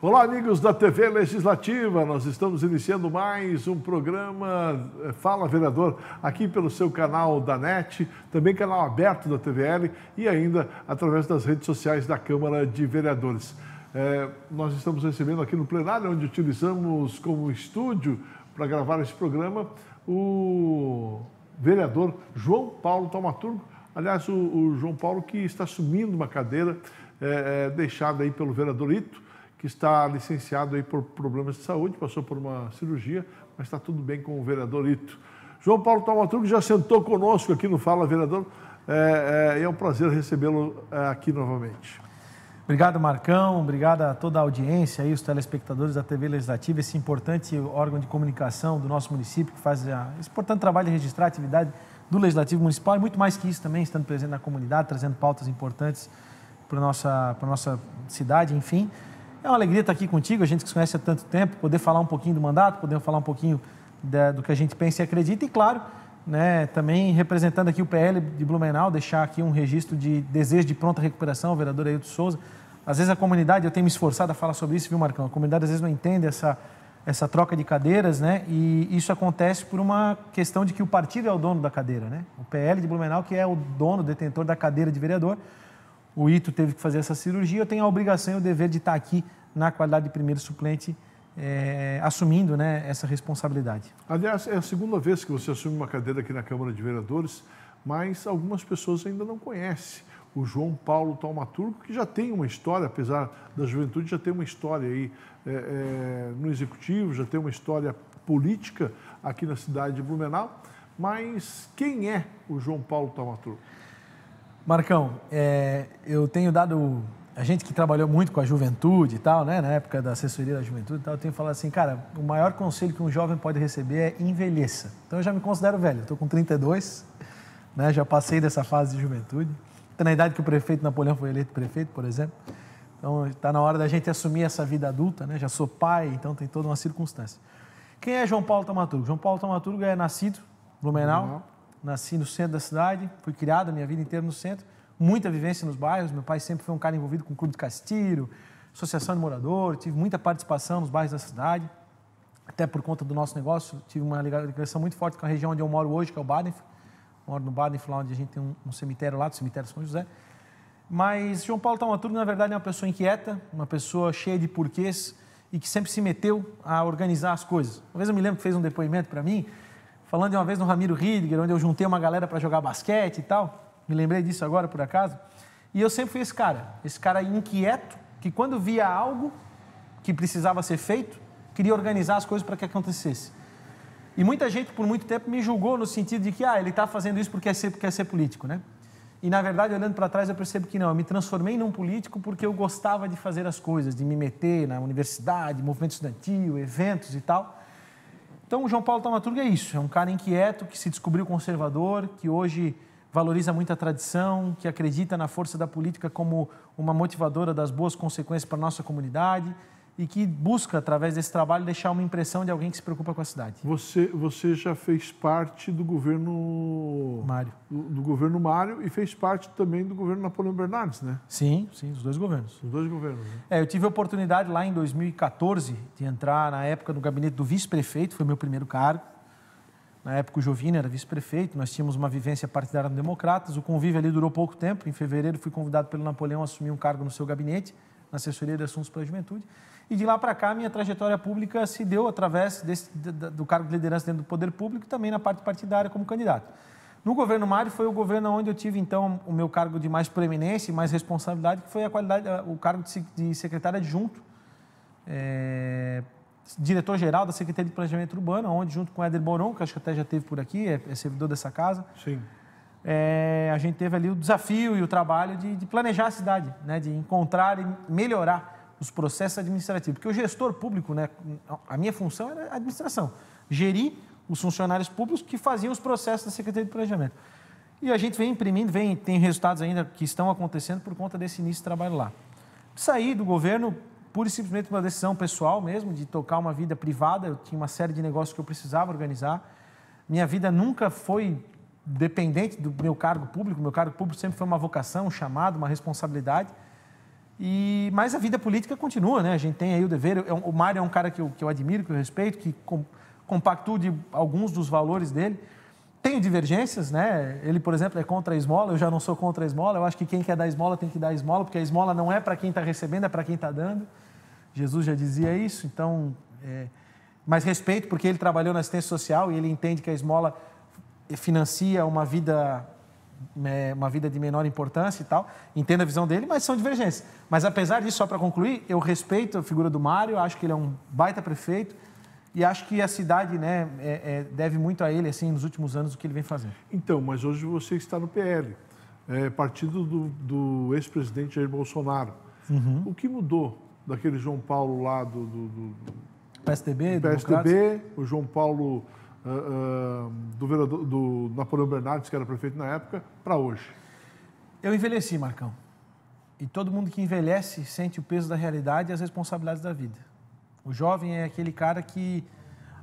Olá, amigos da TV Legislativa, nós estamos iniciando mais um programa Fala Vereador, aqui pelo seu canal da NET, também canal aberto da TVL e ainda através das redes sociais da Câmara de Vereadores. Nós estamos recebendo aqui no plenário, onde utilizamos como estúdio para gravar esse programa, o vereador João Paulo Thaumaturgo. Aliás, o João Paulo que está assumindo uma cadeira deixada aí pelo vereador Ito, que está licenciado aí por problemas de saúde, passou por uma cirurgia, mas está tudo bem com o vereador Ito. João Paulo Thaumaturgo já sentou conosco aqui no Fala Vereador, é um prazer recebê-lo aqui novamente. Obrigado, Marcão, obrigado a toda a audiência aí, os telespectadores da TV Legislativa, esse importante órgão de comunicação do nosso município, que faz esse importante trabalho de registrar a atividade do Legislativo Municipal, e muito mais que isso também, estando presente na comunidade, trazendo pautas importantes para a nossa cidade, enfim. É uma alegria estar aqui contigo, a gente que se conhece há tanto tempo, poder falar um pouquinho do mandato, poder falar um pouquinho do que a gente pensa e acredita, e claro, né, também representando aqui o PL de Blumenau, deixar aqui um registro de desejo de pronta recuperação ao vereador Ailton Souza. Às vezes a comunidade, eu tenho me esforçado a falar sobre isso, viu, Marcão? A comunidade às vezes não entende essa troca de cadeiras, né? E isso acontece por uma questão de que o partido é o dono da cadeira, né? O PL de Blumenau, que é o dono, detentor da cadeira de vereador. O Ito teve que fazer essa cirurgia, eu tenho a obrigação e o dever de estar aqui na qualidade de primeiro suplente, assumindo, né, essa responsabilidade. Aliás, é a segunda vez que você assume uma cadeira aqui na Câmara de Vereadores, mas algumas pessoas ainda não conhecem o João Paulo Thaumaturgo, que já tem uma história, apesar da juventude, já tem uma história aí no Executivo, já tem uma história política aqui na cidade de Blumenau. Mas quem é o João Paulo Thaumaturgo? Marcão, eu tenho dado... A gente que trabalhou muito com a juventude e tal, né, na época da assessoria da juventude e tal, eu tenho falado assim, cara, o maior conselho que um jovem pode receber é envelheça. Então eu já me considero velho, estou com 32, né, já passei dessa fase de juventude. Estou na idade que o prefeito Napoleão foi eleito prefeito, por exemplo. Então está na hora da gente assumir essa vida adulta, né, já sou pai, então tem toda uma circunstância. Quem é João Paulo Thaumaturgo? João Paulo Thaumaturgo é nascido em Blumenau, nasci no centro da cidade, fui criado a minha vida inteira no centro. Muita vivência nos bairros, meu pai sempre foi um cara envolvido com o Clube de Castilho, Associação de Morador, tive muita participação nos bairros da cidade, até por conta do nosso negócio, tive uma ligação muito forte com a região onde eu moro hoje, que é o Badenf, moro no Badenf, lá onde a gente tem um cemitério lá, do cemitério São José. Mas João Paulo Thaumaturgo, na verdade, é uma pessoa inquieta, uma pessoa cheia de porquês e que sempre se meteu a organizar as coisas. Uma vez eu me lembro que fez um depoimento para mim, falando de uma vez no Ramiro Ridger, onde eu juntei uma galera para jogar basquete e tal. Me lembrei disso agora, por acaso. E eu sempre fui esse cara inquieto, que quando via algo que precisava ser feito, queria organizar as coisas para que acontecesse. E muita gente, por muito tempo, me julgou no sentido de que, ele está fazendo isso porque quer ser político, né? E, na verdade, olhando para trás, eu percebo que não. Eu me transformei num político porque eu gostava de fazer as coisas, de me meter na universidade, movimento estudantil, eventos e tal. Então, o João Paulo Thaumaturgo é isso. É um cara inquieto, que se descobriu conservador, que hoje valoriza muito a tradição, que acredita na força da política como uma motivadora das boas consequências para a nossa comunidade e que busca, através desse trabalho, deixar uma impressão de alguém que se preocupa com a cidade. Você já fez parte do governo Mário. Do governo Mário e fez parte também do governo Napoleão Bernardes, né? Sim, os dois governos. Os dois governos, né? Eu tive a oportunidade lá em 2014 de entrar na época no gabinete do vice-prefeito, foi meu primeiro cargo. Na época o Jovino era vice-prefeito, nós tínhamos uma vivência partidária no Democratas, o convívio ali durou pouco tempo, em fevereiro fui convidado pelo Napoleão a assumir um cargo no seu gabinete, na assessoria de assuntos para a juventude, e de lá para cá minha trajetória pública se deu através do cargo de liderança dentro do poder público e também na parte partidária como candidato. No governo Mário foi o governo onde eu tive então o meu cargo de mais proeminência e mais responsabilidade, que foi o cargo de secretário adjunto, diretor-geral da Secretaria de Planejamento Urbano, onde, junto com o Éder Boron, que acho que até já esteve por aqui, é servidor dessa casa, sim. A gente teve ali o desafio e o trabalho de planejar a cidade, né, de encontrar e melhorar os processos administrativos. Porque o gestor público, né, a minha função era a administração, gerir os funcionários públicos que faziam os processos da Secretaria de Planejamento. E a gente vem imprimindo, tem resultados ainda que estão acontecendo por conta desse início de trabalho lá. Saí do governo pura e simplesmente uma decisão pessoal mesmo, de tocar uma vida privada. Eu tinha uma série de negócios que eu precisava organizar. Minha vida nunca foi dependente do meu cargo público. Meu cargo público sempre foi uma vocação, um chamado, uma responsabilidade. Mas a vida política continua, né? A gente tem aí o dever. O Mário é um cara que eu admiro, que eu respeito, que compactuo de alguns dos valores dele. Tenho divergências, né? Ele, por exemplo, é contra a esmola, eu já não sou contra a esmola. Eu acho que quem quer dar esmola tem que dar esmola, porque a esmola não é para quem está recebendo, é para quem está dando. Jesus já dizia isso, então... Mas respeito, porque ele trabalhou na assistência social e ele entende que a esmola financia uma vida de menor importância e tal. Entendo a visão dele, mas são divergências. Mas apesar disso, só para concluir, eu respeito a figura do Mário, acho que ele é um baita prefeito e acho que a cidade, né, deve muito a ele, assim, nos últimos anos, o que ele vem fazendo. Então, mas hoje você está no PL, partido do ex-presidente Jair Bolsonaro. Uhum. O que mudou daquele João Paulo lá do PSDB, o João Paulo do vereador, do Napoleão Bernardes, que era prefeito na época, para hoje? Eu envelheci, Marcão. E todo mundo que envelhece sente o peso da realidade e as responsabilidades da vida. O jovem é aquele cara que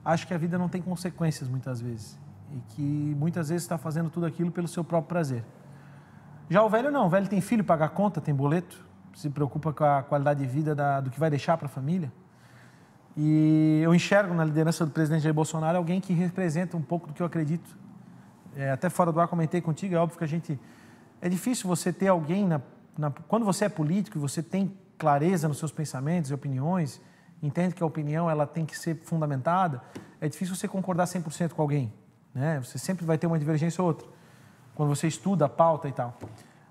acha que a vida não tem consequências muitas vezes. E que muitas vezes está fazendo tudo aquilo pelo seu próprio prazer. Já o velho não. O velho tem filho, paga conta, tem boleto, se preocupa com a qualidade de vida do que vai deixar para a família. E eu enxergo na liderança do presidente Jair Bolsonaro alguém que representa um pouco do que eu acredito. Até fora do ar comentei contigo, é óbvio que é difícil você ter alguém, quando você é político e você tem clareza nos seus pensamentos e opiniões, entende que a opinião ela tem que ser fundamentada, é difícil você concordar 100% com alguém, né? Você sempre vai ter uma divergência ou outra, quando você estuda a pauta e tal.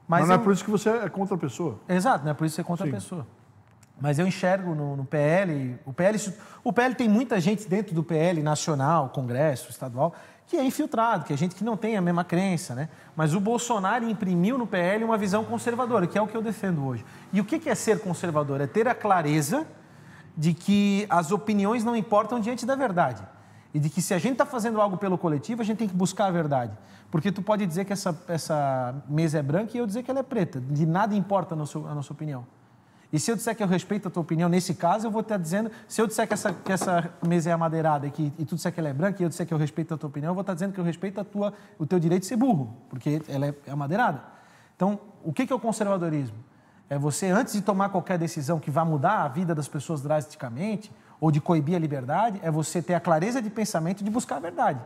Mas não é por isso que você é contra a pessoa. Exato, não é por isso que você é contra a pessoa. Mas eu enxergo no PL, o PL tem muita gente dentro do PL nacional, Congresso, estadual, que é infiltrado, que é gente que não tem a mesma crença, né? Mas o Bolsonaro imprimiu no PL uma visão conservadora, que é o que eu defendo hoje. E o que é ser conservador? É ter a clareza de que as opiniões não importam diante da verdade. E de que se a gente está fazendo algo pelo coletivo, a gente tem que buscar a verdade. Porque tu pode dizer que essa mesa é branca e eu dizer que ela é preta. De nada importa a nossa opinião. E se eu disser que eu respeito a tua opinião, nesse caso, eu vou estar dizendo... Se eu disser que essa mesa é amadeirada e tu disser que ela é branca e eu disser que eu respeito a tua opinião, eu vou estar dizendo que eu respeito o teu direito de ser burro, porque ela é amadeirada. Então, o que é o conservadorismo? É você, antes de tomar qualquer decisão que vá mudar a vida das pessoas drasticamente ou de coibir a liberdade, é você ter a clareza de pensamento de buscar a verdade.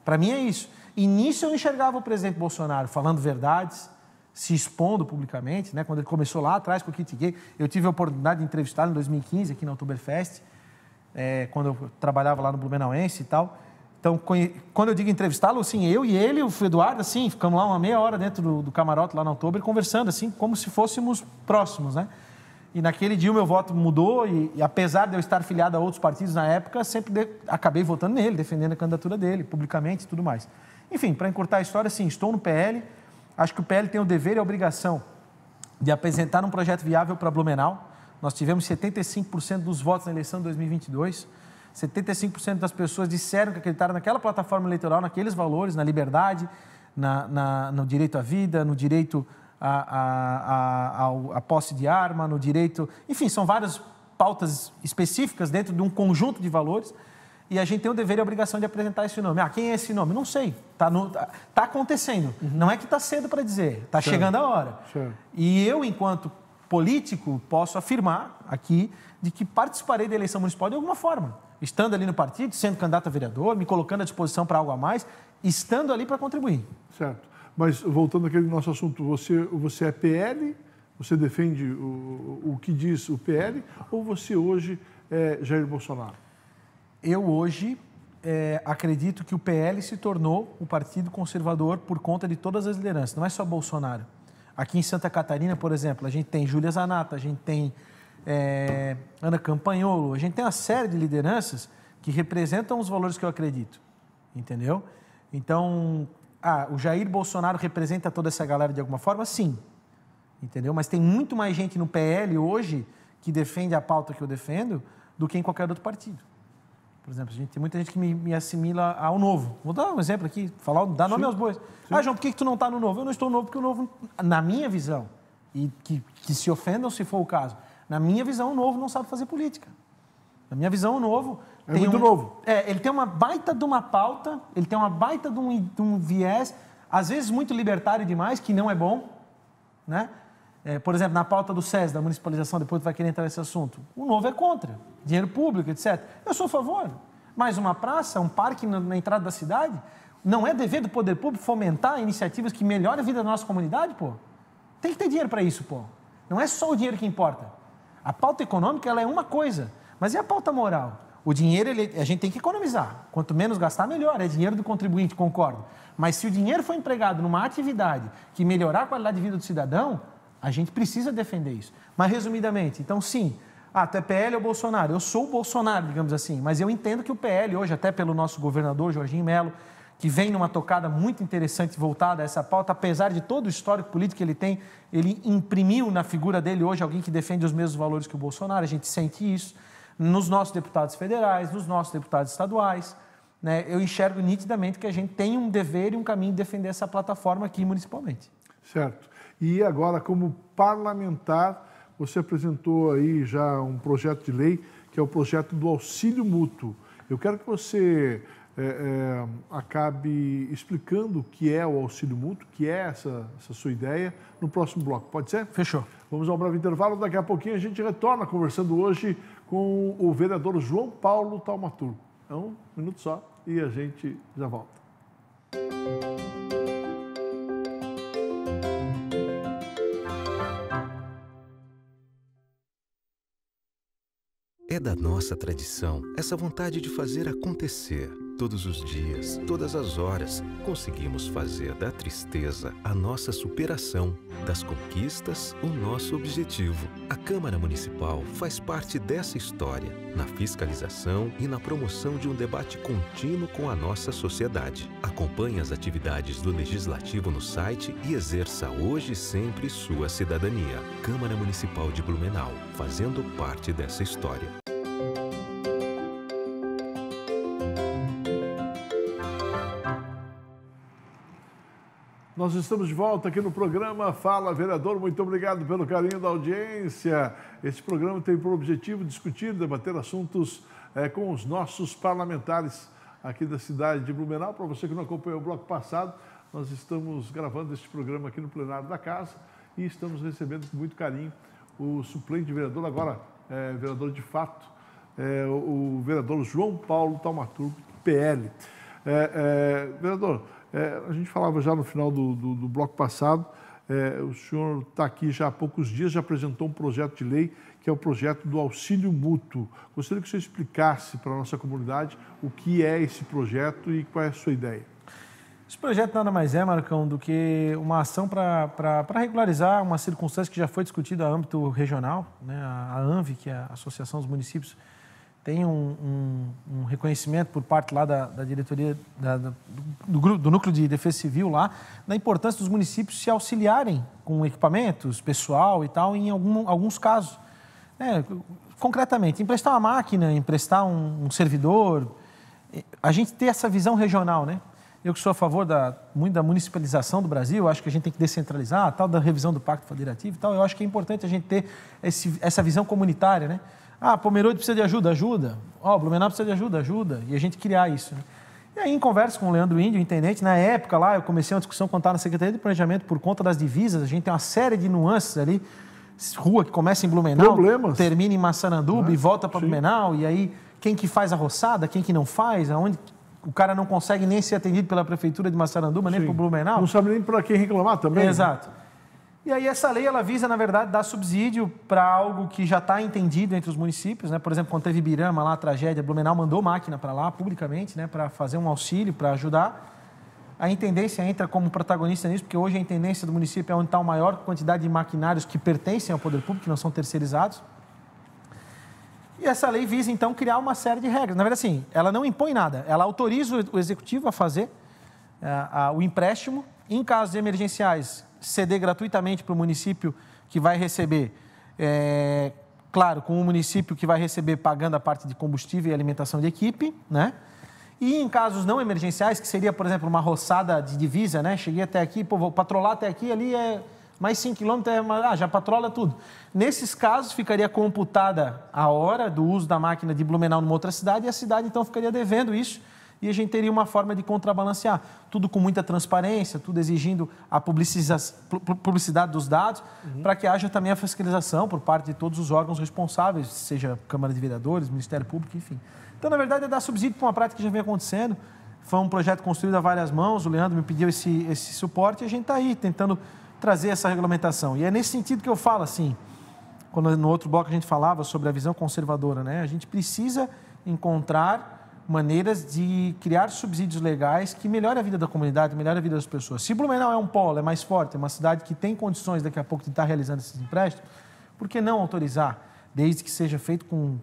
Para mim é isso. E nisso eu enxergava o presidente Bolsonaro falando verdades, se expondo publicamente, né? Quando ele começou lá atrás com o Kit Gay, eu tive a oportunidade de entrevistá-lo em 2015 aqui na Oktoberfest, quando eu trabalhava lá no Blumenauense e tal. Então, quando eu digo entrevistá-lo, assim, eu e ele, o Eduardo, assim, ficamos lá uma meia hora dentro do camarote lá na Oktober, conversando, assim, como se fôssemos próximos, né? E naquele dia o meu voto mudou e apesar de eu estar filiado a outros partidos na época, sempre acabei votando nele, defendendo a candidatura dele, publicamente e tudo mais. Enfim, para encurtar a história, sim, estou no PL. Acho que o PL tem o dever e a obrigação de apresentar um projeto viável para Blumenau. Nós tivemos 75% dos votos na eleição de 2022. 75% das pessoas disseram que acreditaram naquela plataforma eleitoral, naqueles valores, na liberdade, no direito à vida, no direito à posse de arma, no direito... Enfim, são várias pautas específicas dentro de um conjunto de valores. E a gente tem o dever e a obrigação de apresentar esse nome. Quem é esse nome? Não sei. Tá acontecendo. Uhum. Não é que está cedo para dizer. Está chegando a hora. Certo. E eu, enquanto político, posso afirmar aqui de que participarei da eleição municipal de alguma forma. Estando ali no partido, sendo candidato a vereador, me colocando à disposição para algo a mais, estando ali para contribuir. Certo. Mas, voltando àquele nosso assunto, você é PL? Você defende o que diz o PL? Ou você hoje é Jair Bolsonaro? Eu hoje acredito que o PL se tornou um partido conservador por conta de todas as lideranças, não é só Bolsonaro. Aqui em Santa Catarina, por exemplo, a gente tem Júlia Zanata, a gente tem Ana Campanholo, a gente tem uma série de lideranças que representam os valores que eu acredito, entendeu? Então, o Jair Bolsonaro representa toda essa galera de alguma forma? Sim, entendeu? Mas tem muito mais gente no PL hoje que defende a pauta que eu defendo do que em qualquer outro partido. Por exemplo, tem muita gente que me assimila ao Novo. Vou dar um exemplo aqui, dar nome aos bois. Sim. João, por que tu não está no Novo? Eu não estou no Novo porque o Novo, na minha visão, e que se ofendam se for o caso, na minha visão o Novo não sabe fazer política. Na minha visão o Novo... É muito novo. Ele tem uma baita de uma pauta, ele tem uma baita de um viés, às vezes muito libertário demais, que não é bom, né? por exemplo, na pauta do SES, da municipalização, depois tu vai querer entrar nesse assunto. O Novo é contra. Dinheiro público, etc. Eu sou a favor. Mais uma praça, um parque na entrada da cidade. Não é dever do poder público fomentar iniciativas que melhorem a vida da nossa comunidade, pô? Tem que ter dinheiro para isso, pô. Não é só o dinheiro que importa. A pauta econômica, ela é uma coisa. Mas e a pauta moral? O dinheiro, a gente tem que economizar. Quanto menos gastar, melhor. É dinheiro do contribuinte, concordo. Mas se o dinheiro for empregado numa atividade que melhorar a qualidade de vida do cidadão, a gente precisa defender isso. Mas, resumidamente, então, sim, tu é PL ou Bolsonaro? Eu sou o Bolsonaro, digamos assim, mas eu entendo que o PL hoje, até pelo nosso governador, Jorginho Melo, que vem numa tocada muito interessante voltada a essa pauta, apesar de todo o histórico político que ele tem, ele imprimiu na figura dele hoje alguém que defende os mesmos valores que o Bolsonaro, a gente sente isso nos nossos deputados federais, nos nossos deputados estaduais, né? Eu enxergo nitidamente que a gente tem um dever e um caminho de defender essa plataforma aqui municipalmente. Certo. E agora, como parlamentar, você apresentou aí já um projeto de lei, que é o projeto do auxílio mútuo. Eu quero que você acabe explicando o que é o auxílio mútuo, que é essa sua ideia, no próximo bloco. Pode ser? Fechou. Vamos ao breve intervalo. Daqui a pouquinho a gente retorna conversando hoje com o vereador João Paulo Thaumaturgo. Então, um minuto só e a gente já volta. É da nossa tradição essa vontade de fazer acontecer. Todos os dias, todas as horas, conseguimos fazer da tristeza a nossa superação, das conquistas o nosso objetivo. A Câmara Municipal faz parte dessa história, na fiscalização e na promoção de um debate contínuo com a nossa sociedade. Acompanhe as atividades do Legislativo no site e exerça hoje e sempre sua cidadania. Câmara Municipal de Blumenau, fazendo parte dessa história. Nós estamos de volta aqui no programa Fala Vereador. Muito obrigado pelo carinho da audiência. Este programa tem por objetivo discutir, debater assuntos com os nossos parlamentares aqui da cidade de Blumenau. Para você que não acompanhou o bloco passado, nós estamos gravando este programa aqui no plenário da casa e estamos recebendo com muito carinho o suplente vereador, agora vereador de fato, o vereador João Paulo Thaumaturgo, PL. Vereador, a gente falava já no final do bloco passado, o senhor está aqui já há poucos dias, já apresentou um projeto de lei, que é o projeto do auxílio mútuo. Gostaria que você explicasse para a nossa comunidade o que é esse projeto e qual é a sua ideia. Esse projeto nada mais é, Marcão, do que uma ação para regularizar uma circunstância que já foi discutida a âmbito regional, né? A ANVI, que é a Associação dos Municípios, tem um reconhecimento por parte lá da diretoria do Núcleo de Defesa Civil lá, da importância dos municípios se auxiliarem com equipamentos, pessoal e tal, em alguns casos. Concretamente, emprestar uma máquina, emprestar um servidor, a gente ter essa visão regional, né? Eu que sou a favor muito da municipalização do Brasil, acho que a gente tem que descentralizar, tal da revisão do Pacto Federativo e tal, eu acho que é importante a gente ter essa visão comunitária, né? Pomerode precisa de ajuda, ajuda. Blumenau precisa de ajuda, ajuda. E a gente criar isso, né? E aí, em conversa com o Leandro Índio, o intendente, na época lá, eu comecei uma discussão quando estava na Secretaria de Planejamento por conta das divisas, a gente tem uma série de nuances ali, rua que começa em Blumenau, termina em Massaranduba e volta para Blumenau, e aí quem que faz a roçada, quem que não faz, aonde o cara não consegue nem ser atendido pela Prefeitura de Massaranduba, nem para o Blumenau. Não sabe nem para quem reclamar também. Exato. Né? E aí essa lei, ela visa, na verdade, dar subsídio para algo que já está entendido entre os municípios, né? Por exemplo, quando teve Ibirama lá, a tragédia, Blumenau mandou máquina para lá, publicamente, né? Para fazer um auxílio, para ajudar. A intendência entra como protagonista nisso, porque hoje a intendência do município é onde está a maior quantidade de maquinários que pertencem ao poder público, que não são terceirizados. E essa lei visa, então, criar uma série de regras. Na verdade, assim, ela não impõe nada, ela autoriza o executivo a fazer o empréstimo, em casos emergenciais, ceder gratuitamente para o município que vai receber, claro, com o município que vai receber pagando a parte de combustível e alimentação de equipe, né? E em casos não emergenciais, que seria, por exemplo, uma roçada de divisa, né? Cheguei até aqui, vou patrolar até aqui, ali é mais 5 quilômetros, já patrola tudo. Nesses casos, ficaria computada a hora do uso da máquina de Blumenau numa outra cidade e a cidade, então, ficaria devendo isso e a gente teria uma forma de contrabalancear. Tudo com muita transparência, tudo exigindo a publicidade dos dados, para que haja também a fiscalização por parte de todos os órgãos responsáveis, seja Câmara de Vereadores, Ministério Público, enfim. Então, na verdade, é dar subsídio para uma prática que já vem acontecendo. Foi um projeto construído a várias mãos, o Leandro me pediu esse suporte e a gente está aí tentando trazer essa regulamentação. E é nesse sentido que eu falo, assim, quando no outro bloco a gente falava sobre a visão conservadora, né? A gente precisa encontrar maneiras de criar subsídios legais que melhorem a vida da comunidade, melhorem a vida das pessoas. Se Blumenau é um polo, é mais forte, é uma cidade que tem condições daqui a pouco de estar realizando esses empréstimos, por que não autorizar, desde que seja feito com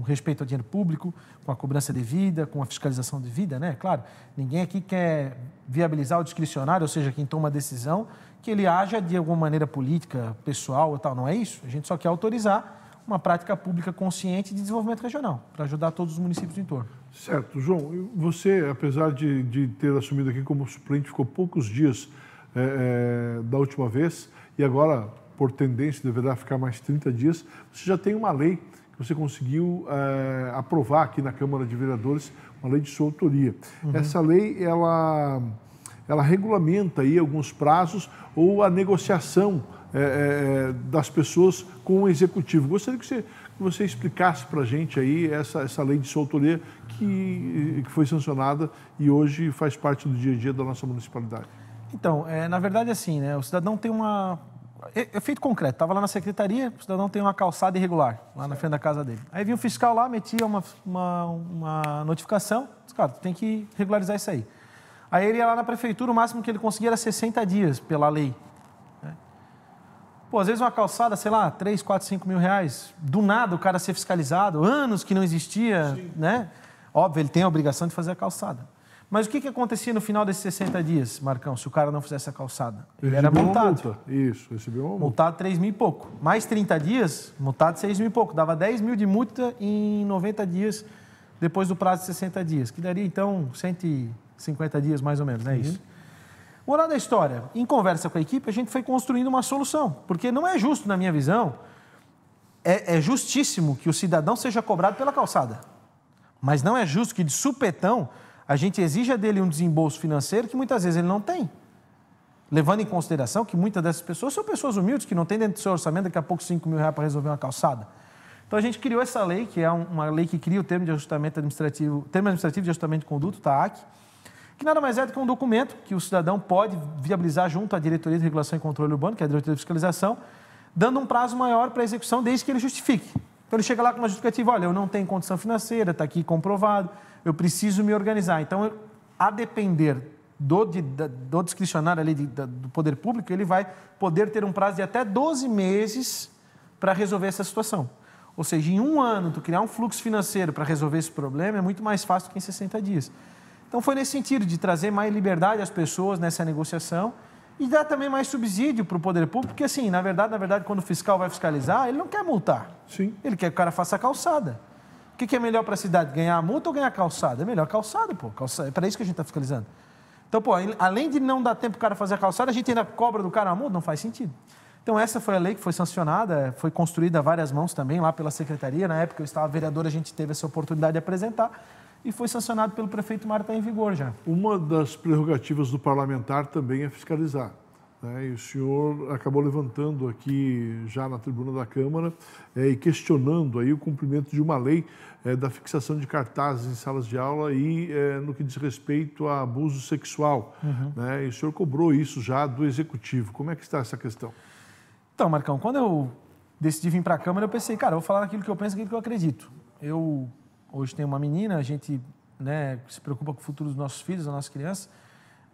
respeito ao dinheiro público, com a cobrança devida, com a fiscalização devida, né? Claro, ninguém aqui quer viabilizar o discricionário, ou seja, quem toma a decisão, que ele haja de alguma maneira política, pessoal ou tal, não é isso. A gente só quer autorizar uma prática pública consciente de desenvolvimento regional, para ajudar todos os municípios do entorno. Certo. João, você, apesar de ter assumido aqui como suplente, ficou poucos dias da última vez e agora, por tendência, deverá ficar mais 30 dias. Você já tem uma lei que você conseguiu aprovar aqui na Câmara de Vereadores, uma lei de sua autoria. Essa lei, ela regulamenta aí alguns prazos ou a negociação das pessoas com o Executivo. Gostaria que você explicasse para a gente aí essa lei de sua autoria que foi sancionada e hoje faz parte do dia a dia da nossa municipalidade. Então, na verdade, assim, né, o cidadão tem uma... É feito concreto. Estava lá na secretaria, o cidadão tem uma calçada irregular lá na frente da casa dele. Aí vinha o fiscal lá, metia uma notificação, disse, cara, tem que regularizar isso aí. Aí ele ia lá na prefeitura, o máximo que ele conseguia era 60 dias pela lei. Pô, às vezes uma calçada, sei lá, 3, 4, 5 mil reais, do nada o cara ser fiscalizado, anos que não existia, sim, né? Óbvio, ele tem a obrigação de fazer a calçada. Mas o que acontecia no final desses 60 dias, Marcão, se o cara não fizesse a calçada? Ele era multado. Isso, recebeu uma multa. Multado 3 mil e pouco. Mais 30 dias, multado 6 mil e pouco. Dava 10 mil de multa em 90 dias, depois do prazo de 60 dias, que daria, então, 150 dias mais ou menos, não é isso? Moral da história, em conversa com a equipe, a gente foi construindo uma solução, porque não é justo, na minha visão, é justíssimo que o cidadão seja cobrado pela calçada, mas não é justo que de supetão a gente exija dele um desembolso financeiro que muitas vezes ele não tem, levando em consideração que muitas dessas pessoas são pessoas humildes, que não têm dentro do seu orçamento daqui a pouco 5 mil reais para resolver uma calçada. Então a gente criou essa lei, que é uma lei que cria o termo administrativo de ajustamento de conduta, o TAAC, que nada mais é do que um documento que o cidadão pode viabilizar junto à Diretoria de Regulação e Controle Urbano, que é a Diretoria de Fiscalização, dando um prazo maior para a execução, desde que ele justifique. Então, ele chega lá com uma justificativa, olha, eu não tenho condição financeira, está aqui comprovado, eu preciso me organizar. Então, a depender do discricionário ali do poder público, ele vai poder ter um prazo de até 12 meses para resolver essa situação. Ou seja, em um ano, tu criar um fluxo financeiro para resolver esse problema é muito mais fácil do que em 60 dias. Então, foi nesse sentido de trazer mais liberdade às pessoas nessa negociação e dar também mais subsídio para o poder público, porque, assim, na verdade, quando o fiscal vai fiscalizar, ele não quer multar. Sim. Ele quer que o cara faça a calçada. O que é melhor para a cidade, ganhar a multa ou ganhar a calçada? É melhor a calçada, pô. É para isso que a gente está fiscalizando. Então, pô, além de não dar tempo para o cara fazer a calçada, a gente ainda cobra do cara a multa? Não faz sentido. Então, essa foi a lei que foi sancionada, foi construída a várias mãos também lá pela secretaria. Na época eu estava vereador, a gente teve essa oportunidade de apresentar. E foi sancionado pelo prefeito Mário, está em vigor já. Uma das prerrogativas do parlamentar também é fiscalizar, né? E o senhor acabou levantando aqui já na tribuna da Câmara e questionando aí o cumprimento de uma lei da fixação de cartazes em salas de aula e no que diz respeito a abuso sexual, né? E o senhor cobrou isso já do Executivo. Como é que está essa questão? Então, Marcão, quando eu decidi vir para a Câmara, eu pensei, cara, eu vou falar aquilo que eu penso, aquilo que eu acredito. Eu hoje tenho uma menina, a gente, né, se preocupa com o futuro dos nossos filhos, das nossas crianças.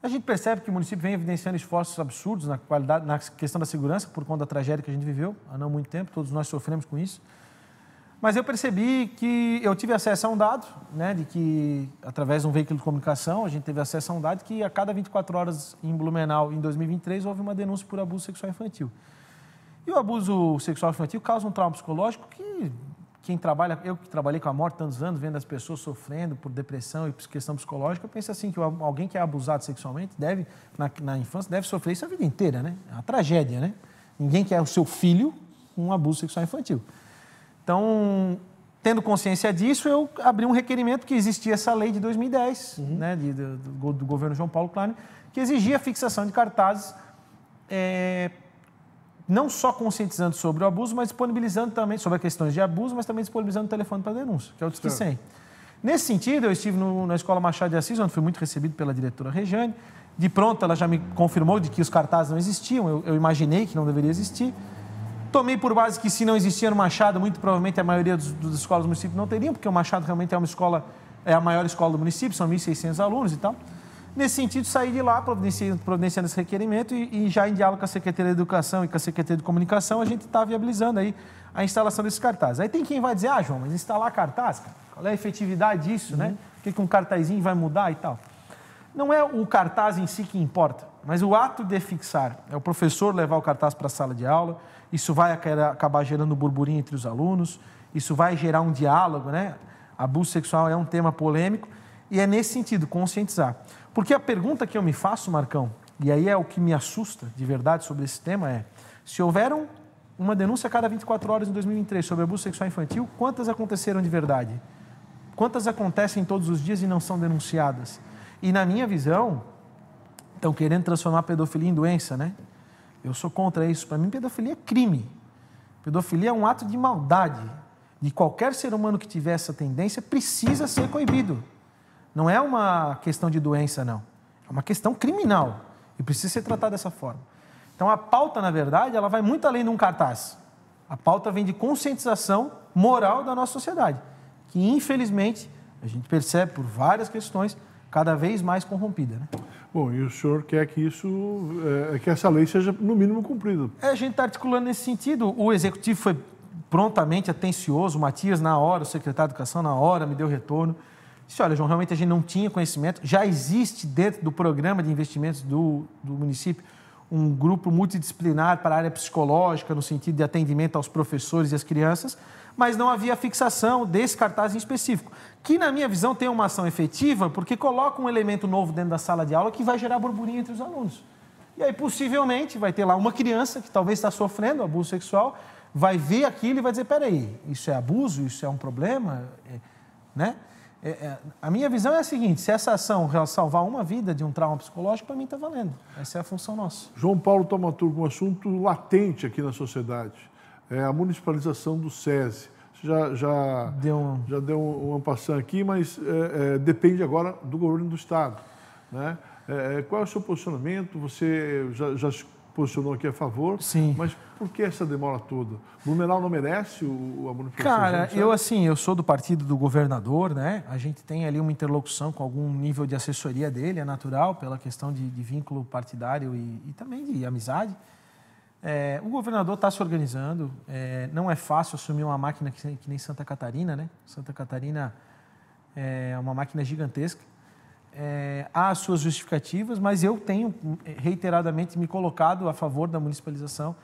A gente percebe que o município vem evidenciando esforços absurdos na qualidade, na questão da segurança, por conta da tragédia que a gente viveu há não muito tempo, todos nós sofremos com isso. Mas eu percebi que eu tive acesso a um dado, né, de que, através de um veículo de comunicação, a gente teve acesso a um dado que a cada 24 horas em Blumenau, em 2023, houve uma denúncia por abuso sexual infantil. E o abuso sexual infantil causa um trauma psicológico que quem trabalha, eu que trabalhei com a morte tantos anos, vendo as pessoas sofrendo por depressão e questão psicológica, eu penso assim, que alguém que é abusado sexualmente deve, na infância, deve sofrer isso a vida inteira, né? É uma tragédia, né? Ninguém quer o seu filho com um abuso sexual infantil. Então, tendo consciência disso, eu abri um requerimento que existia essa lei de 2010, né, do governo João Paulo Klein, que exigia a fixação de cartazes, não só conscientizando sobre o abuso, mas disponibilizando também, sobre as questões de abuso, mas também disponibilizando o telefone para denúncia, que é o Disque 100. Nesse sentido, eu estive na Escola Machado de Assis, onde fui muito recebido pela diretora Regiane. De pronto, ela já me confirmou de que os cartazes não existiam, eu imaginei que não deveria existir. Tomei por base que se não existia no Machado, muito provavelmente a maioria das escolas do município não teriam, porque o Machado realmente é uma escola, é a maior escola do município, são 1.600 alunos e tal. Nesse sentido, saí de lá, providenciando esse requerimento e já em diálogo com a Secretaria de Educação e com a Secretaria de Comunicação, a gente está viabilizando aí a instalação desses cartazes. Aí tem quem vai dizer, João, mas instalar cartaz, qual é a efetividade disso, né? O que um cartazinho vai mudar e tal? Não é o cartaz em si que importa, mas o ato de fixar. É o professor levar o cartaz para a sala de aula, isso vai acabar gerando burburinho entre os alunos, isso vai gerar um diálogo, né? Abuso sexual é um tema polêmico e é nesse sentido, conscientizar. Porque a pergunta que eu me faço, Marcão, e aí é o que me assusta de verdade sobre esse tema é, se houver uma denúncia a cada 24 horas em 2023 sobre abuso sexual infantil, quantas aconteceram de verdade? Quantas acontecem todos os dias e não são denunciadas? E na minha visão, estão querendo transformar a pedofilia em doença, né? Eu sou contra isso. Para mim, pedofilia é crime. Pedofilia é um ato de maldade. De qualquer ser humano que tiver essa tendência, precisa ser coibido. Não é uma questão de doença, não. É uma questão criminal. E precisa ser tratada dessa forma. Então, a pauta, na verdade, ela vai muito além de um cartaz. A pauta vem de conscientização moral da nossa sociedade. Que, infelizmente, a gente percebe por várias questões, cada vez mais corrompida, né? Bom, e o senhor quer que que essa lei seja, no mínimo, cumprida? A gente está articulando nesse sentido. O Executivo foi prontamente atencioso, o Matias, na hora, o secretário de Educação, na hora, me deu retorno. Disse, olha, João, realmente a gente não tinha conhecimento. Já existe dentro do programa de investimentos do município um grupo multidisciplinar para a área psicológica, no sentido de atendimento aos professores e às crianças, mas não havia fixação desse cartaz em específico, que, na minha visão, tem uma ação efetiva porque coloca um elemento novo dentro da sala de aula que vai gerar burburinho entre os alunos. E aí, possivelmente, vai ter lá uma criança que talvez está sofrendo abuso sexual, vai ver aquilo e vai dizer, peraí, isso é abuso, isso é um problema, né? A minha visão é a seguinte, se essa ação salvar uma vida de um trauma psicológico, para mim está valendo. Essa é a função nossa. João Paulo Thaumaturgo, um assunto latente aqui na sociedade. É a municipalização do SESI. Você já deu uma passagem aqui, mas depende agora do governo do Estado, né? Qual é o seu posicionamento? Você já se posicionou aqui a favor? Sim. Mas por que essa demora toda? Blumenau não merece a municipalização? Cara, eu sou do partido do governador, né? A gente tem ali uma interlocução com algum nível de assessoria dele, é natural, pela questão de vínculo partidário e também de amizade. O governador está se organizando, não é fácil assumir uma máquina que nem Santa Catarina, né? Santa Catarina é uma máquina gigantesca. Há as suas justificativas, mas eu tenho reiteradamente me colocado a favor da municipalização,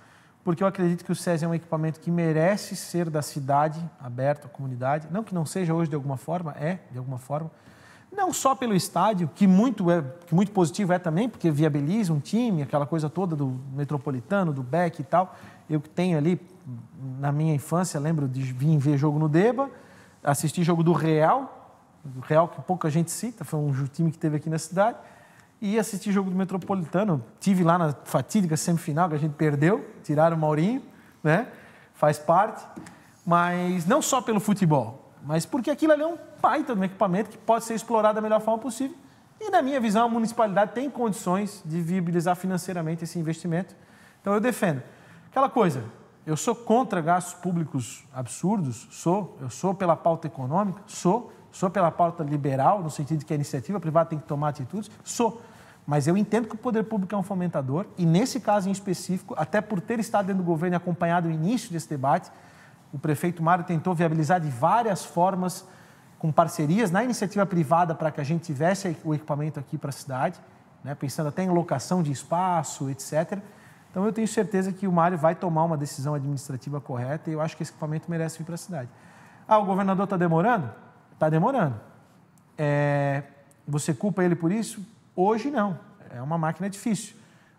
porque eu acredito que o SESI é um equipamento que merece ser da cidade, aberto à comunidade, não que não seja hoje de alguma forma, de alguma forma, não só pelo estádio, que muito positivo é também, porque viabiliza um time, aquela coisa toda do Metropolitano, do Beck e tal. Eu que tenho ali, na minha infância, lembro de vir ver jogo no Deba, assistir jogo do Real que pouca gente cita, foi um time que teve aqui na cidade, e assistir jogo do Metropolitano. Tive lá na fatídica semifinal, que a gente perdeu, tiraram o Maurinho, né? Faz parte, mas não só pelo futebol, mas porque aquilo ali é um baita de um equipamento que pode ser explorado da melhor forma possível. E, na minha visão, a municipalidade tem condições de viabilizar financeiramente esse investimento. Então, eu defendo. Aquela coisa, eu sou contra gastos públicos absurdos, eu sou pela pauta econômica, sou pela pauta liberal, no sentido de que a iniciativa privada tem que tomar atitudes, mas eu entendo que o poder público é um fomentador e, nesse caso em específico, até por ter estado dentro do governo e acompanhado o início desse debate, o prefeito Mário tentou viabilizar de várias formas, com parcerias na iniciativa privada, para que a gente tivesse o equipamento aqui para a cidade, né, pensando até em locação de espaço, etc. Então, eu tenho certeza que o Mário vai tomar uma decisão administrativa correta e eu acho que esse equipamento merece vir para a cidade. O governador está demorando? Está demorando. Você culpa ele por isso? Hoje não. É uma máquina difícil.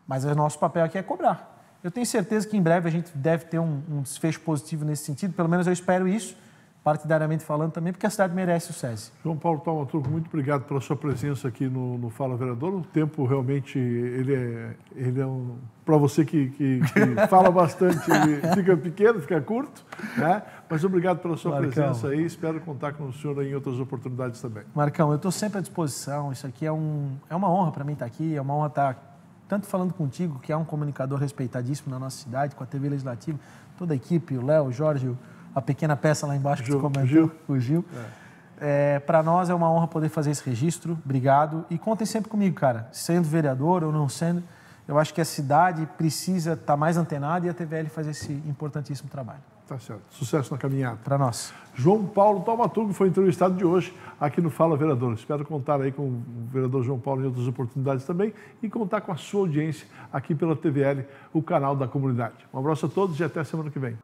Mas o nosso papel aqui é cobrar. Eu tenho certeza que em breve a gente deve ter um desfecho positivo nesse sentido. Pelo menos eu espero isso. partidariamente falando também, porque a cidade merece o SESI. João Paulo Taumaturgo, muito obrigado pela sua presença aqui no Fala Vereador. O tempo realmente, ele é um... Para você que fala bastante, ele fica pequeno, fica curto, né? Mas obrigado pela sua presença aí. Espero contar com o senhor em outras oportunidades também. Marcão, eu estou sempre à disposição. Isso aqui é uma honra para mim estar aqui, é uma honra estar tanto falando contigo, que é um comunicador respeitadíssimo na nossa cidade, com a TV Legislativa, toda a equipe, o Léo, o Jorge, a pequena peça lá embaixo que você comentou, o Gil. Para nós é uma honra poder fazer esse registro. Obrigado. E contem sempre comigo, cara. Sendo vereador ou não sendo, eu acho que a cidade precisa estar mais antenada e a TVL faz esse importantíssimo trabalho. Tá certo. Sucesso na caminhada. Para nós. João Paulo Taumaturgo foi entrevistado de hoje aqui no Fala Vereador. Espero contar aí com o vereador João Paulo em outras oportunidades também e contar com a sua audiência aqui pela TVL, o canal da comunidade. Um abraço a todos e até semana que vem.